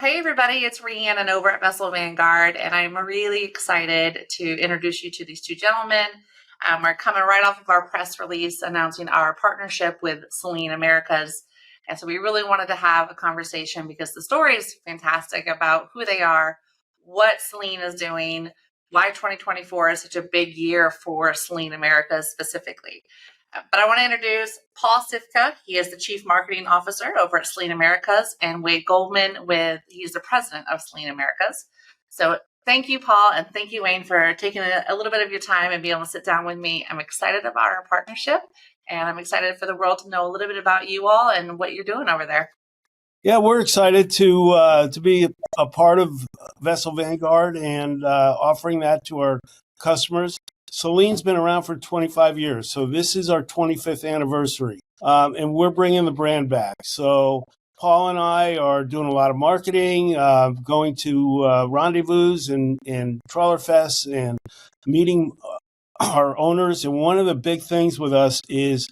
Hey everybody, it's Rhiannon over at Vessel Vanguard, and I'm really excited to introduce you to these two gentlemen. We're coming right off of our press release announcing our partnership with Selene Americas. And so we really wanted to have a conversation because the story is fantastic about who they are, what Selene is doing, why 2024 is such a big year for Selene Americas specifically. But I want to introduce Paul Cifka. He is the Chief Marketing Officer over at Selene Americas, and Wade Goldman, he's the President of Selene Americas. So thank you, Paul, and thank you, Wayne, for taking a little bit of your time and being able to sit down with me. I'm excited about our partnership, and I'm excited for the world to know a little bit about you all and what you're doing over there. Yeah, we're excited to be a part of Vessel Vanguard and offering that to our customers. Selene's been around for 25 years, so this is our 25th anniversary, and we're bringing the brand back. So Paul and I are doing a lot of marketing, going to rendezvous and trawler fests and meeting our owners. And one of the big things with us is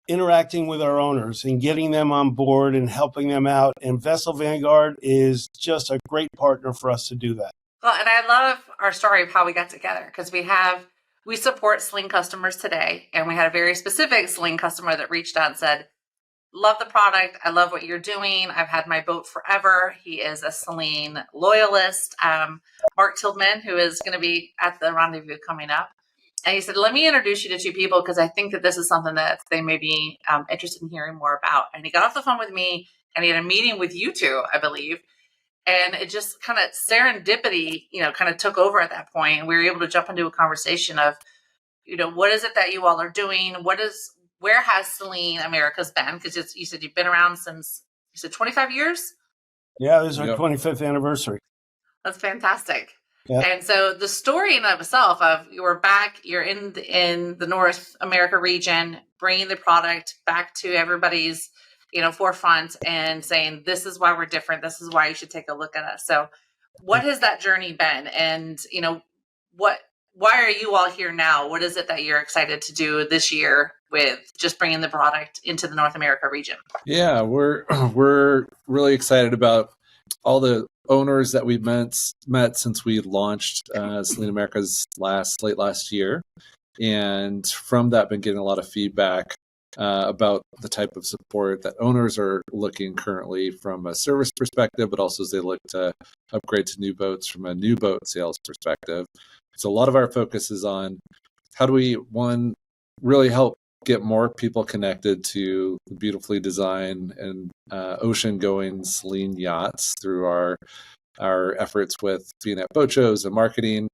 interacting with our owners and getting them on board and helping them out. And Vessel Vanguard is just a great partner for us to do that. Well, and I love our story of how we got together because we support Selene customers today, and we had a very specific Selene customer that reached out and said, love the product. I love what you're doing. I've had my boat forever. He is a Selene loyalist. Mark Tildman, who is going to be at the rendezvous coming up. And he said, let me introduce you to two people because I think that this is something that they may be interested in hearing more about. And he got off the phone with me and he had a meeting with you two, I believe. And it just kind of serendipity, kind of took over at that point. And we were able to jump into a conversation of, what is it that you all are doing? Where has Selene Americas been? Because you said you've been around since, 25 years? Yeah, this is our 25th anniversary. That's fantastic. Yeah. And so the story in and of itself of you're back, you're in the North America region, bringing the product back to everybody's, forefront and saying, this is why we're different. This is why you should take a look at us. So what has that journey been? And, why are you all here now? What is it that you're excited to do this year with just bringing the product into the North America region? Yeah, we're really excited about all the owners that we've met since we launched Selene Americas late last year. And from that, been getting a lot of feedback about the type of support that owners are looking currently from a service perspective, but also as they look to upgrade to new boats from a new boat sales perspective. So a lot of our focus is on how do we, one, really help get more people connected to the beautifully designed and ocean-going Selene yachts through our efforts with being at boat shows and marketing,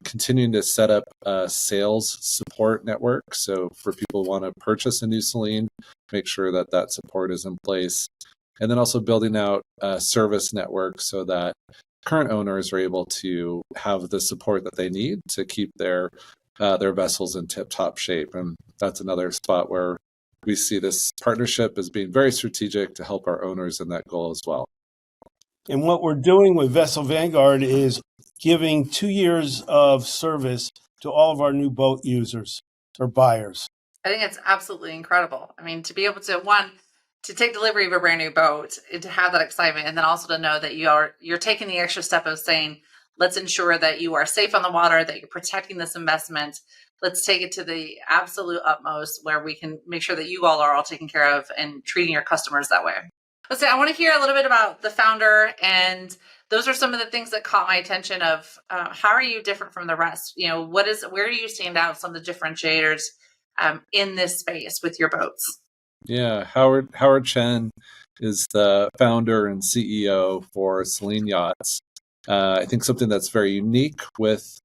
continuing to set up a sales support network. So for people who want to purchase a new Selene, make sure that support is in place. And then also building out a service network so that current owners are able to have the support that they need to keep their vessels in tip-top shape. And that's another spot where we see this partnership as being very strategic to help our owners in that goal as well. And what we're doing with Vessel Vanguard is giving 2 years of service to all of our new boat users or buyers. I think it's absolutely incredible. I mean, to be able to take delivery of a brand new boat, and to have that excitement, and then also to know that you're taking the extra step of saying, let's ensure that you are safe on the water, that you're protecting this investment. Let's take it to the absolute utmost where we can make sure that you all are all taken care of and treating your customers that way. Let's say I want to hear a little bit about the founder, and those are some of the things that caught my attention of how are you different from the rest? Where do you stand out, some of the differentiators in this space with your boats? Yeah, Howard Chen is the founder and CEO for Selene Yachts. I think something that's very unique with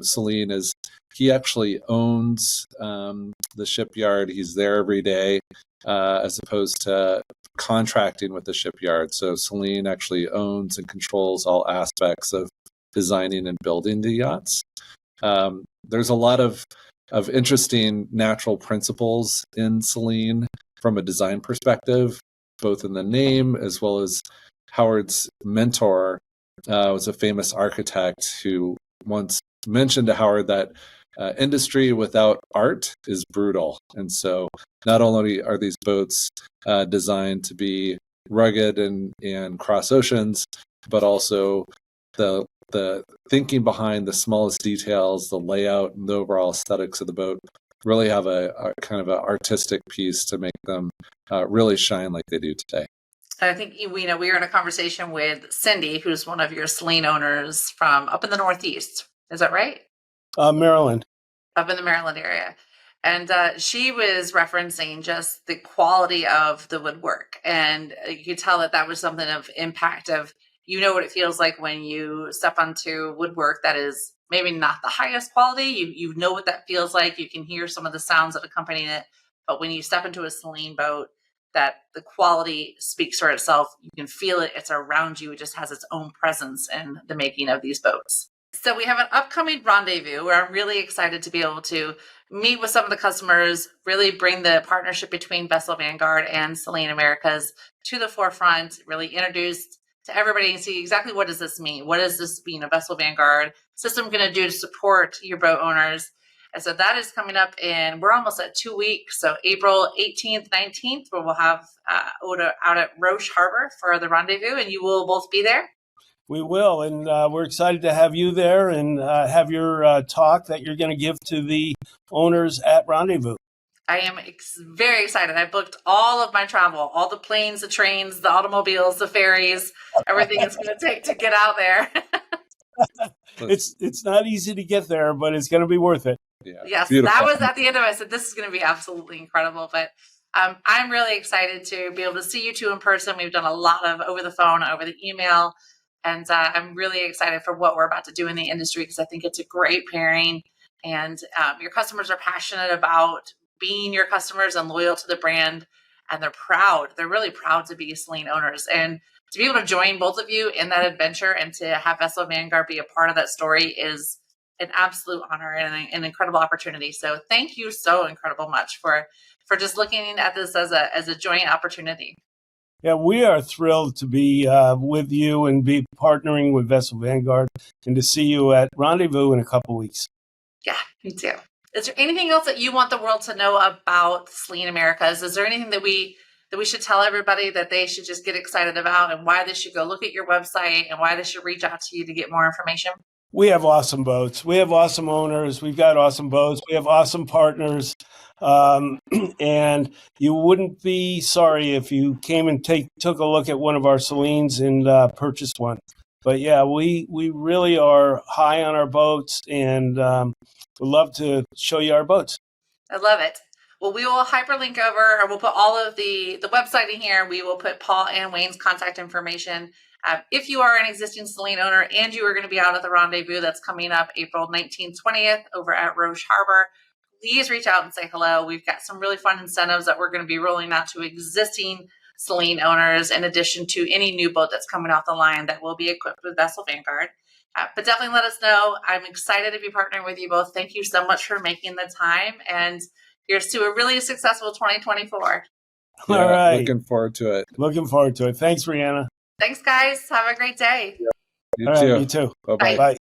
Selene is he actually owns the shipyard. He's there every day as opposed to contracting with the shipyard. So Selene actually owns and controls all aspects of designing and building the yachts. There's a lot of interesting natural principles in Selene from a design perspective, both in the name as well as Howard's mentor was a famous architect who once mentioned to Howard that industry without art is brutal. And so not only are these boats designed to be rugged and cross oceans, but also the thinking behind the smallest details, the layout and the overall aesthetics of the boat really have a kind of an artistic piece to make them really shine like they do today. I think we were in a conversation with Cindy, who's one of your Selene owners from up in the Northeast. Is that right? Maryland. Up in the Maryland area. And she was referencing just the quality of the woodwork. And you could tell that was something of impact of, what it feels like when you step onto woodwork that is maybe not the highest quality. You know what that feels like. You can hear some of the sounds that accompany it. But when you step into a Selene boat, that the quality speaks for itself. You can feel it. It's around you. It just has its own presence in the making of these boats. So we have an upcoming rendezvous where I'm really excited to be able to meet with some of the customers, really bring the partnership between Vessel Vanguard and Selene Americas to the forefront, really introduce to everybody and see exactly what does this mean? What does this being a Vessel Vanguard system going to do to support your boat owners? And so that is coming up we're almost at 2 weeks. So April 18th, 19th, where we'll have out at Roche Harbor for the rendezvous, and you will both be there. We will, and we're excited to have you there and have your talk that you're going to give to the owners at Rendezvous. I am very excited. I booked all of my travel, all the planes, the trains, the automobiles, the ferries, everything it's going to take to get out there. It's not easy to get there, but it's going to be worth it. Yeah, yes, beautiful. That was at the end of it. I said, this is going to be absolutely incredible. But I'm really excited to be able to see you two in person. We've done a lot of over the phone, over the email. And I'm really excited for what we're about to do in the industry because I think it's a great pairing. And your customers are passionate about being your customers and loyal to the brand. And they're proud. They're really proud to be Selene owners. And to be able to join both of you in that adventure and to have Vessel Vanguard be a part of that story is an absolute honor and an incredible opportunity. So thank you so incredible much for just looking at this as a joint opportunity. Yeah, we are thrilled to be with you and be partnering with Vessel Vanguard and to see you at Rendezvous in a couple weeks. Yeah, me too. Is there anything else that you want the world to know about Selene Americas? Is there anything that we should tell everybody that they should just get excited about and why they should go look at your website and why they should reach out to you to get more information? We have awesome boats. We have awesome owners. We've got awesome boats. We have awesome partners. And you wouldn't be sorry if you came and took a look at one of our Selenes and purchased one. But yeah, we really are high on our boats and would love to show you our boats. I love it. Well, we will hyperlink over, or we'll put all of the website in here. We will put Paul and Wayne's contact information. If you are an existing Selene owner and you are going to be out at the rendezvous that's coming up April 19th, 20th over at Roche Harbor, please reach out and say hello. We've got some really fun incentives that we're going to be rolling out to existing Selene owners in addition to any new boat that's coming off the line that will be equipped with Vessel Vanguard. But definitely let us know. I'm excited to be partnering with you both. Thank you so much for making the time. And here's to a really successful 2024. All right. Looking forward to it. Looking forward to it. Thanks, Rhiannon. Thanks, guys. Have a great day. You All too. right, you too. Bye-bye. Bye.